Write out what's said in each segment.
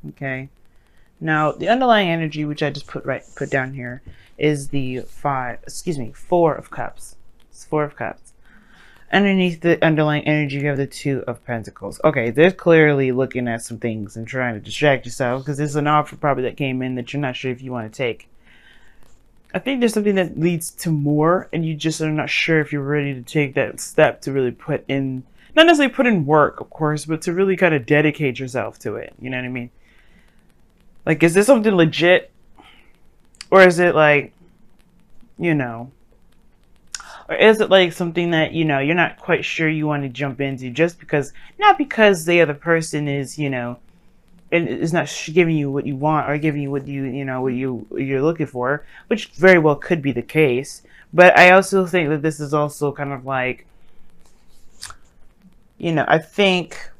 Okay. Now, the underlying energy, which I just put down here, is the Four of Cups. It's Four of Cups. Underneath the underlying energy, you have the Two of Pentacles. Okay, they're clearly looking at some things and trying to distract yourself because there's an offer probably that came in that you're not sure if you want to take. I think there's something that leads to more, and you just are not sure if you're ready to take that step to really put in, not necessarily put in work, of course, but to really kind of dedicate yourself to it. You know what I mean? Like, is this something legit? Or is it like, you know, or is it like something that, you know, you're not quite sure you want to jump into just because, not because the other person is, you know, and is not giving you what you want or giving you what you know, what you're looking for, which very well could be the case. But I also think that this is also kind of like, you know, I think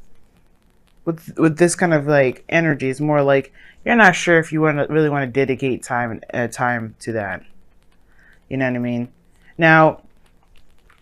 with this kind of like energy, it's more like you're not sure if you really want to dedicate time to that. You know what I mean? Now,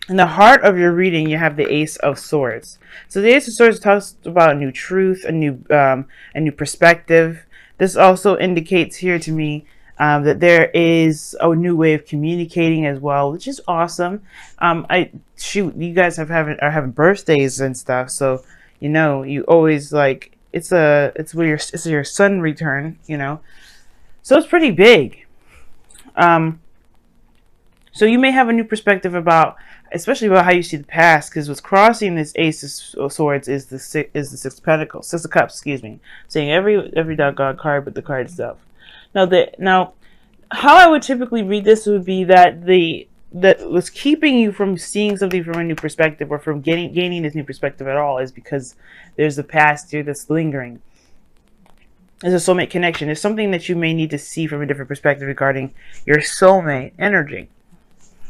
in the heart of your reading, you have the Ace of Swords. So the Ace of Swords talks about a new truth, a new perspective. This also indicates here to me that there is a new way of communicating as well, which is awesome. You guys are having birthdays and stuff, so you know you always like it's your sun return, you know, so it's pretty big. So you may have a new perspective about, especially about how you see the past, because what's crossing this Ace of Swords is the Six of Pentacles, Six of Cups, excuse me, saying every doggone card but the card itself. Now, how I would typically read this would be that what's keeping you from seeing something from a new perspective, or from gaining this new perspective at all, is because there's a past here that's lingering. There's a soulmate connection. There's something that you may need to see from a different perspective regarding your soulmate energy,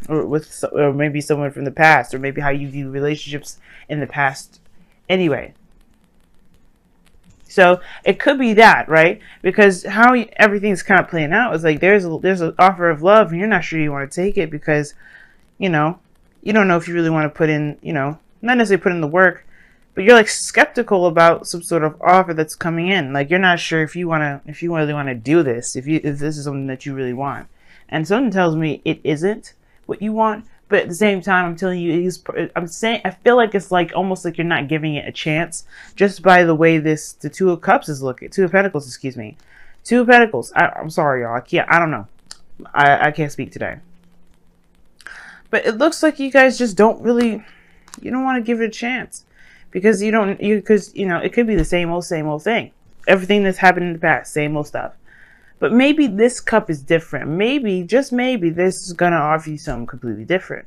or maybe someone from the past, or maybe how you view relationships in the past anyway. So it could be that, right? Because how everything's kind of playing out is like there's an offer of love, and you're not sure you want to take it because, you know, you don't know if you really want to put in, you know, not necessarily put in the work, but you're like skeptical about some sort of offer that's coming in. Like you're not sure if you really want to do this, if this is something that you really want. And something tells me it isn't what you want, but at the same time, I'm telling you, I feel like it's like almost like you're not giving it a chance just by the way the Two of Cups is looking. Two of Pentacles, excuse me. Two of Pentacles. I'm sorry, y'all. I don't know. I can't speak today. But it looks like you guys just don't want to give it a chance because you know, it could be the same old thing. Everything that's happened in the past, same old stuff. But maybe this cup is different. Maybe, just maybe, this is going to offer you something completely different.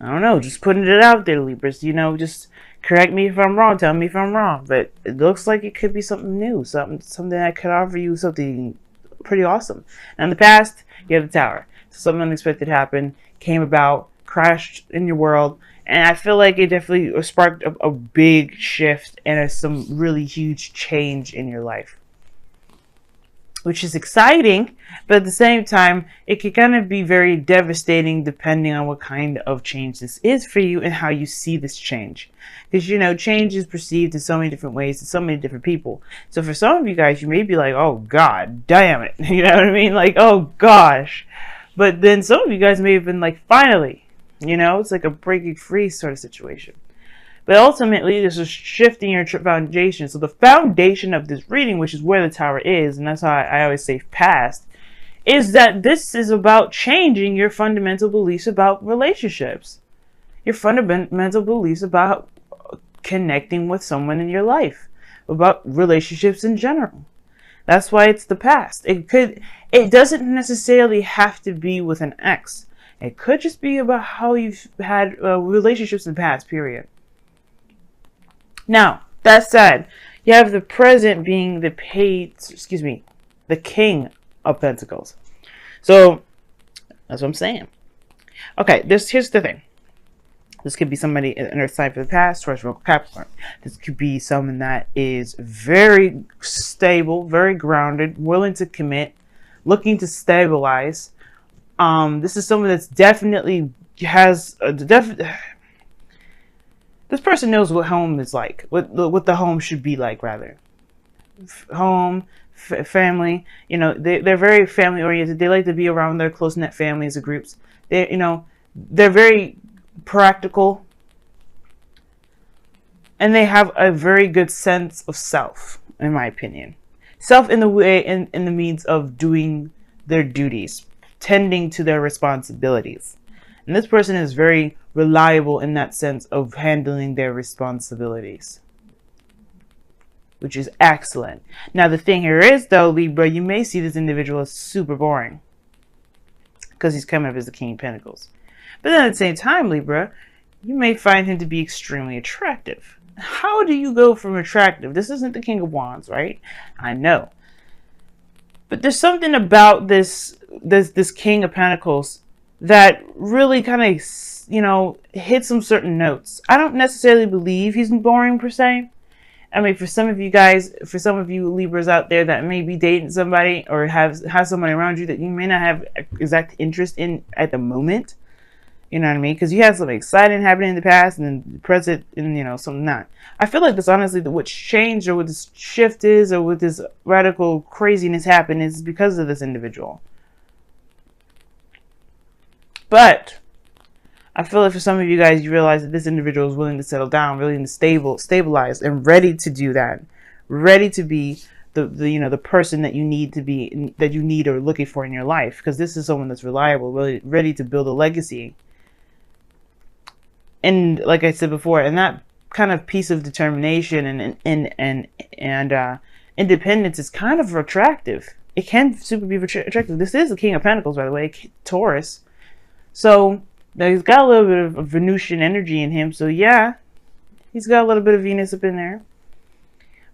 I don't know. Just putting it out there, Libras. You know, just correct me if I'm wrong. Tell me if I'm wrong. But it looks like it could be something new. Something that could offer you something pretty awesome. Now, in the past, you have the Tower. So something unexpected happened, came about, crashed in your world. And I feel like it definitely sparked a big shift and some really huge change in your life, which is exciting, but at the same time, it can kind of be very devastating depending on what kind of change this is for you and how you see this change. Because, you know, change is perceived in so many different ways to so many different people. So for some of you guys, you may be like, oh, God damn it. You know what I mean? Like, oh, gosh. But then some of you guys may have been like, finally. You know, it's like a breaking free sort of situation. But ultimately, this is shifting your foundation. So the foundation of this reading, which is where the Tower is, and that's how I always say past, is that this is about changing your fundamental beliefs about relationships. Your fundamental beliefs about connecting with someone in your life. About relationships in general. That's why it's the past. It doesn't necessarily have to be with an ex. It could just be about how you've had relationships in the past, period. Now, that said, you have the present being the King of Pentacles. So, that's what I'm saying. Okay, here's the thing. This could be somebody in Earth sign for the past, Taurus, Virgo, Capricorn. This could be someone that is very stable, very grounded, willing to commit, looking to stabilize. This is someone that's definitely has this person knows what home is like, what the home should be like, rather. home, family. You know, they're very family oriented. They like to be around their close knit families or groups. They, you know, they're very practical, and they have a very good sense of self, in my opinion. Self in the way, in the means of doing their duties, tending to their responsibilities. And this person is very reliable in that sense of handling their responsibilities, which is excellent. Now, the thing here is, though, Libra, you may see this individual as super boring because he's coming up as the King of Pentacles. But then at the same time, Libra, you may find him to be extremely attractive. How do you go from attractive? This isn't the King of Wands, right? I know. But there's something about this King of Pentacles that really kind of, you know, hits some certain notes. I don't necessarily believe he's boring per se. I mean, for some of you guys, for some of you Libras out there that may be dating somebody or have somebody around you that you may not have exact interest in at the moment, you know what I mean? Because you had something exciting happening in the past and then the present, and, you know, something not. I feel like this, honestly, what changed or what this shift is or what this radical craziness happened is because of this individual. But I feel like for some of you guys, you realize that this individual is willing to settle down, willing to stabilize, and ready to do that, ready to be the you know, the person that you need to be, that you need or looking for in your life. Because this is someone that's reliable, really ready to build a legacy. And like I said before, and that kind of piece of determination and independence is kind of attractive. It can super be attractive. This is the King of Pentacles, by the way, Taurus. So now he's got a little bit of Venusian energy in him. So yeah, he's got a little bit of Venus up in there,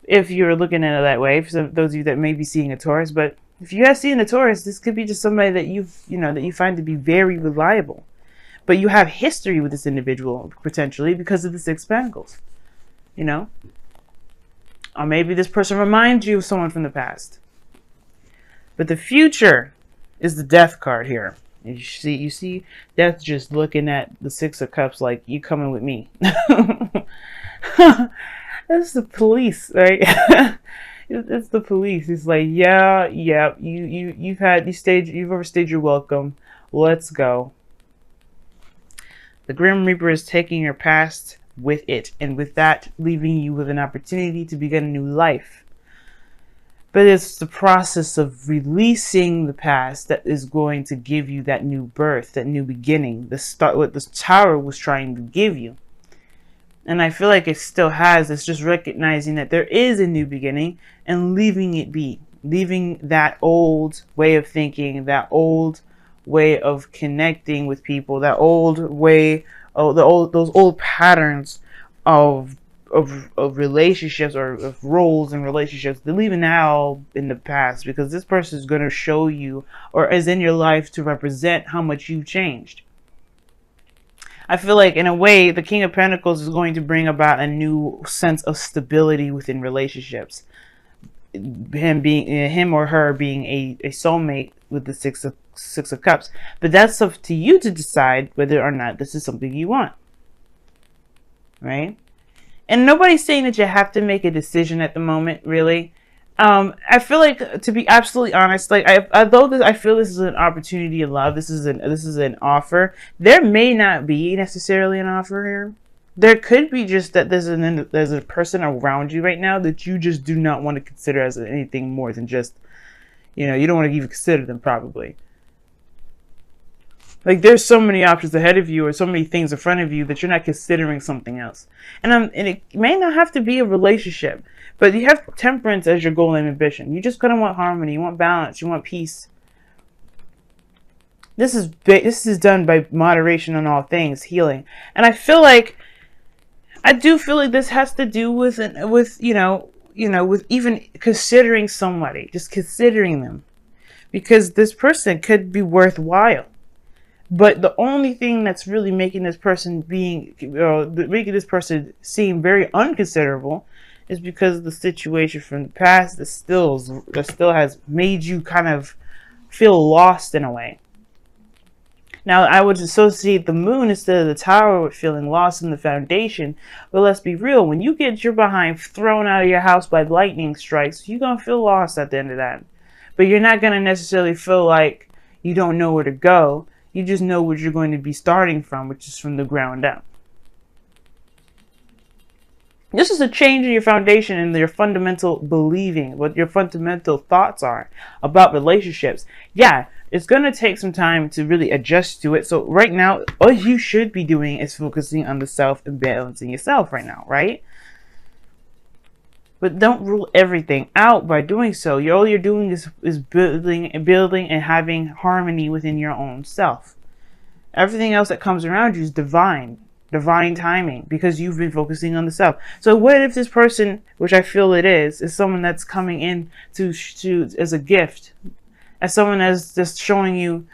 if you're looking at it that way, for those of you that may be seeing a Taurus. But if you have seen a Taurus, this could be just somebody that that you find to be very reliable. But you have history with this individual, potentially, because of the Six of Pentacles. You know? Or maybe this person reminds you of someone from the past. But the future is the Death card here. You see Death just looking at the Six of Cups like, you coming with me. That's the police, right? It's the police. It's like, yeah, you've overstayed your welcome. Let's go. The Grim Reaper is taking your past with it, and with that, leaving you with an opportunity to begin a new life. But it's the process of releasing the past that is going to give you that new birth, that new beginning, what this Tower was trying to give you. And I feel like it still has. It's just recognizing that there is a new beginning and leaving it be. Leaving that old way of thinking, that old way of connecting with people, that old way, those old patterns of relationships or of roles and relationships. They're leaving that all in the past, because this person is going to show you, or is in your life to represent how much you've changed. I feel like, in a way, the King of Pentacles is going to bring about a new sense of stability within relationships. Him or her being a soulmate with the Six of Cups. But that's up to you to decide whether or not this is something you want. Right? And nobody's saying that you have to make a decision at the moment, really. I feel like, to be absolutely honest, like although I feel this is an opportunity in love, this is an offer. There may not be necessarily an offer here. There could be just that there's a person around you right now that you just do not want to consider as anything more than just, you don't want to even consider them, probably. Like, there's so many options ahead of you, or so many things in front of you, that you're not considering something else. And it may not have to be a relationship, but you have temperance as your goal and ambition. You just kind of want harmony, you want balance, you want peace. This is done by moderation on all things, healing. And I do feel like this has to do with even considering somebody, just considering them, because this person could be worthwhile. But the only thing that's really making this person seem very unconsiderable is because of the situation from the past that still has made you kind of feel lost in a way. Now, I would associate the moon instead of the tower with feeling lost in the foundation. But let's be real, when you get your behind thrown out of your house by lightning strikes, you're going to feel lost at the end of that. But you're not going to necessarily feel like you don't know where to go. You just know where you're going to be starting from, which is from the ground up. This is a change in your foundation and your fundamental believing, what your fundamental thoughts are about relationships. Yeah, it's going to take some time to really adjust to it. So right now, all you should be doing is focusing on the self and balancing yourself right now, right? But don't rule everything out by doing so. All you're doing is building and having harmony within your own self. Everything else that comes around you is divine timing, because you've been focusing on the self. So what if this person, which I feel it is someone that's coming in to as a gift, as someone that's just showing you,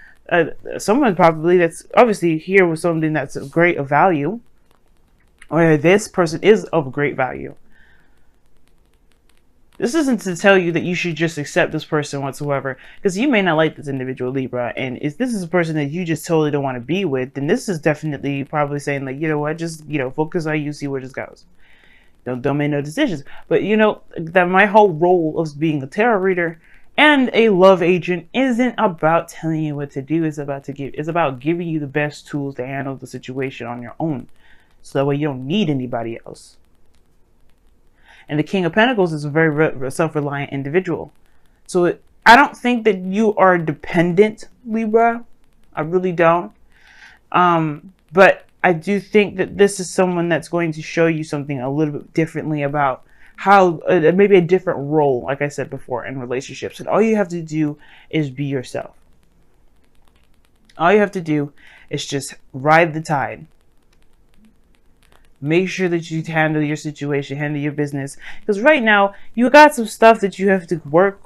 someone probably that's obviously here with something that's of great value, or this person is of great value. This isn't to tell you that you should just accept this person whatsoever, because you may not like this individual, Libra, and if this is a person that you just totally don't want to be with, then this is definitely probably saying, like, you know what, just, focus on you, see where this goes. Don't make no decisions. But that my whole role of being a tarot reader and a love agent isn't about telling you what to do. It's about giving you the best tools to handle the situation on your own, so that way you don't need anybody else. And the King of Pentacles is a very self-reliant individual. So I don't think that you are dependent, Libra. I really don't. But I do think that this is someone that's going to show you something a little bit differently about how, maybe a different role, like I said before, in relationships. And all you have to do is be yourself. All you have to do is just ride the tide. Make sure that you handle your situation, handle your business. Because right now, you got some stuff that you have to work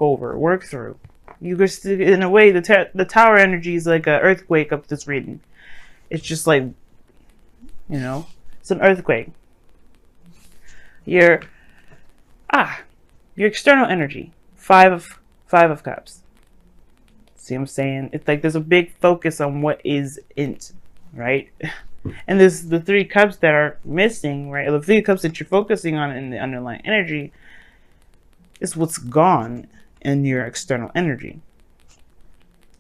through. You just, in a way, the tower energy is like an earthquake up this reading. It's just like, it's an earthquake. Your external energy. Five of Cups. See what I'm saying? It's like there's a big focus on what isn't, right? And there's the 3 cups that are missing, right? The 3 cups that you're focusing on in the underlying energy is what's gone in your external energy.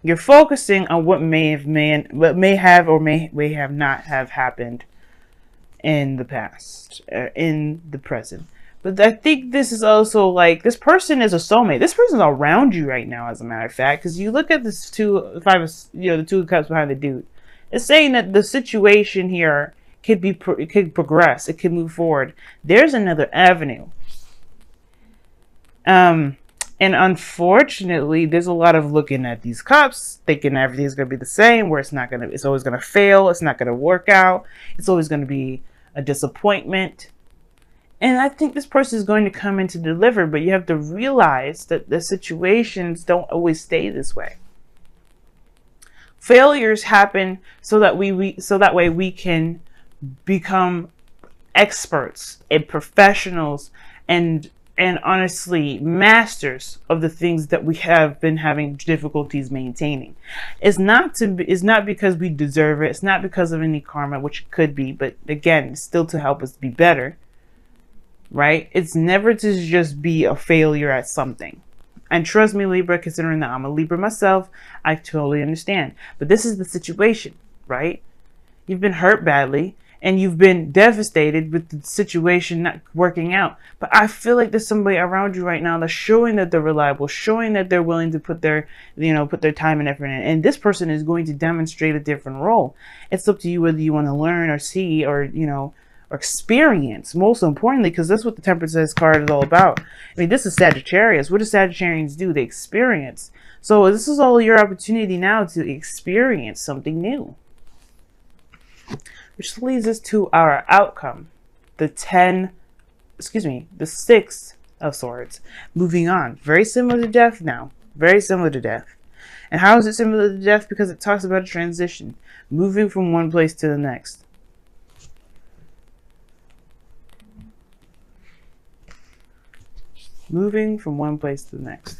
You're focusing on what may have not have happened in the past, in the present. But I think this is also like, this person is a soulmate. This person's around you right now, as a matter of fact, because you look at this the 2 of Cups behind the dude. It's saying that the situation here it could progress. It could move forward. There's another avenue. And unfortunately, there's a lot of looking at these cups, thinking everything's going to be the same, where it's always going to fail. It's not going to work out. It's always going to be a disappointment. And I think this person is going to come in to deliver, but you have to realize that the situations don't always stay this way. Failures happen so that way we can become experts and professionals and honestly masters of the things that we have been having difficulties maintaining. It's not because we deserve it. It's not because of any karma, which it could be, but again, still to help us be better, right? It's never to just be a failure at something. And trust me, Libra, considering that I'm a Libra myself, I totally understand. But this is the situation, right? You've been hurt badly, and you've been devastated with the situation not working out. But I feel like there's somebody around you right now that's showing that they're reliable, showing that they're willing to put their time and effort in. And this person is going to demonstrate a different role. It's up to you whether you want to learn or see or experience, most importantly, because that's what the Temperance card is all about. I mean, this is Sagittarius. What do Sagittarians do? They experience. So this is all your opportunity now to experience something new. Which leads us to our outcome. The 6 of Swords. Moving on. Very similar to death now. Very similar to death. And how is it similar to death? Because it talks about a transition. Moving from one place to the next. Moving from one place to the next.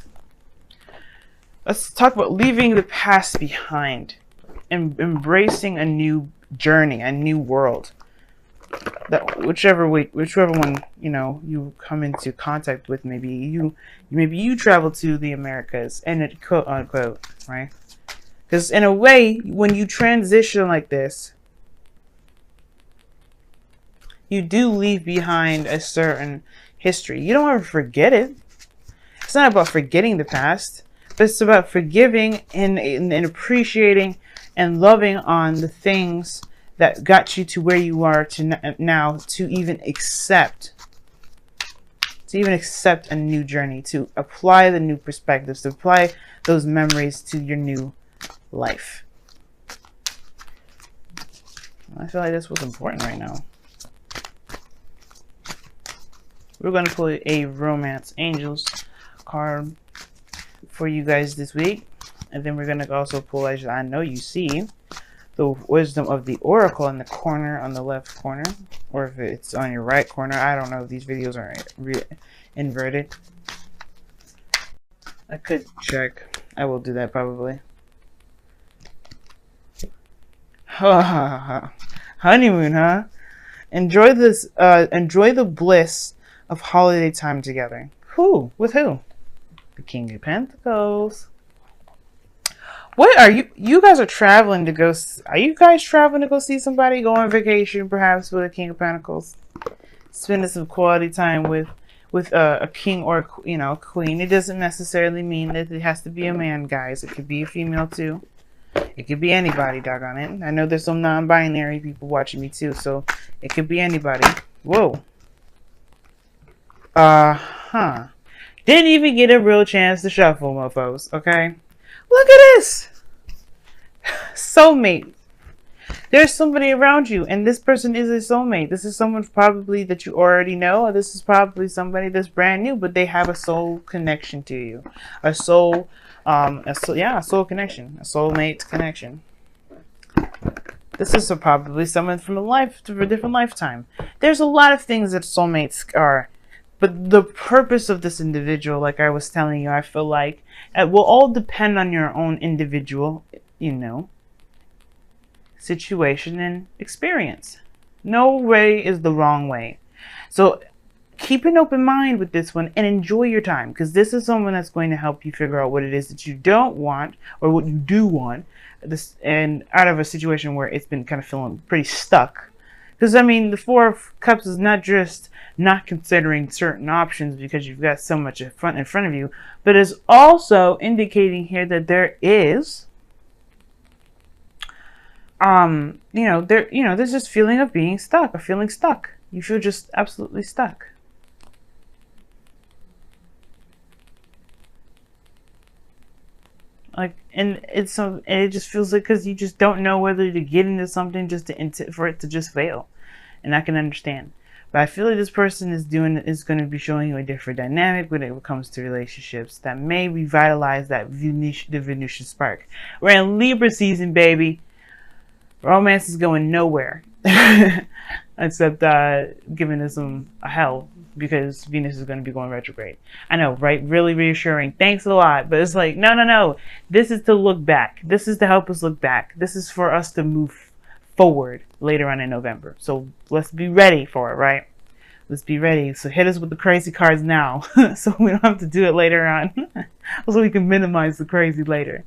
Let's talk about leaving the past behind. embracing a new journey, a new world. That whichever one, you know, you come into contact with, maybe you travel to the Americas, and it quote unquote, right? Because in a way, when you transition like this, you do leave behind a certain history. You don't ever forget it. It's not about forgetting the past, but it's about forgiving and appreciating and loving on the things that got you to where you are to now, to even accept a new journey, to apply the new perspectives, to apply those memories to your new life. I feel like that's what's important right now. We're going to pull a Romance Angels card for you guys this week. And then we're going to also pull, as I know you see, the Wisdom of the Oracle in the corner, on the left corner. Or if it's on your right corner. I don't know if these videos are inverted. I could check. I will do that probably. Honeymoon, huh? Enjoy this. Enjoy the bliss of holiday time together. Who? With who? The King of Pentacles. What are you? You guys are traveling to go. Are you guys traveling to go see somebody? Go on vacation, perhaps, with a King of Pentacles. Spending some quality time with a king or, you know, queen. It doesn't necessarily mean that it has to be a man, guys. It could be a female too. It could be anybody, doggone it. I know there's some non-binary people watching me too, so it could be anybody. Whoa. Didn't even get a real chance to shuffle, mofos, okay? Look at this! Soulmate. There's somebody around you, and this person is a soulmate. This is someone probably that you already know, or this is probably somebody that's brand new, but they have a soul connection to you. A soul connection. A soulmate connection. This is probably someone from a different lifetime. There's a lot of things that soulmates are. But the purpose of this individual, like I was telling you, I feel like it will all depend on your own individual, you know, situation and experience. No way is the wrong way. So keep an open mind with this one and enjoy your time, because this is someone that's going to help you figure out what it is that you don't want or what you do want, this, and out of a situation where it's been kind of feeling pretty stuck. Because, I mean, the Four of Cups is not just not considering certain options because you've got so much in front of you, but is also indicating here that there is, there's this feeling of being stuck, of feeling stuck. You feel just absolutely stuck. Like, and it just feels like, because you just don't know whether to get into something just for it to just fail. And I can understand. But I feel like this person is going to be showing you a different dynamic when it comes to relationships that may revitalize the Venusian spark. We're in Libra season, baby. Romance is going nowhere. Except giving us a hell, because Venus is going to be going retrograde. I know, right? Really reassuring. Thanks a lot. But it's like, no. This is to look back. This is to help us look back. This is for us to move forward later on in November. So let's be ready for it, right? Let's be ready. So hit us with the crazy cards now so we don't have to do it later on. So we can minimize the crazy later.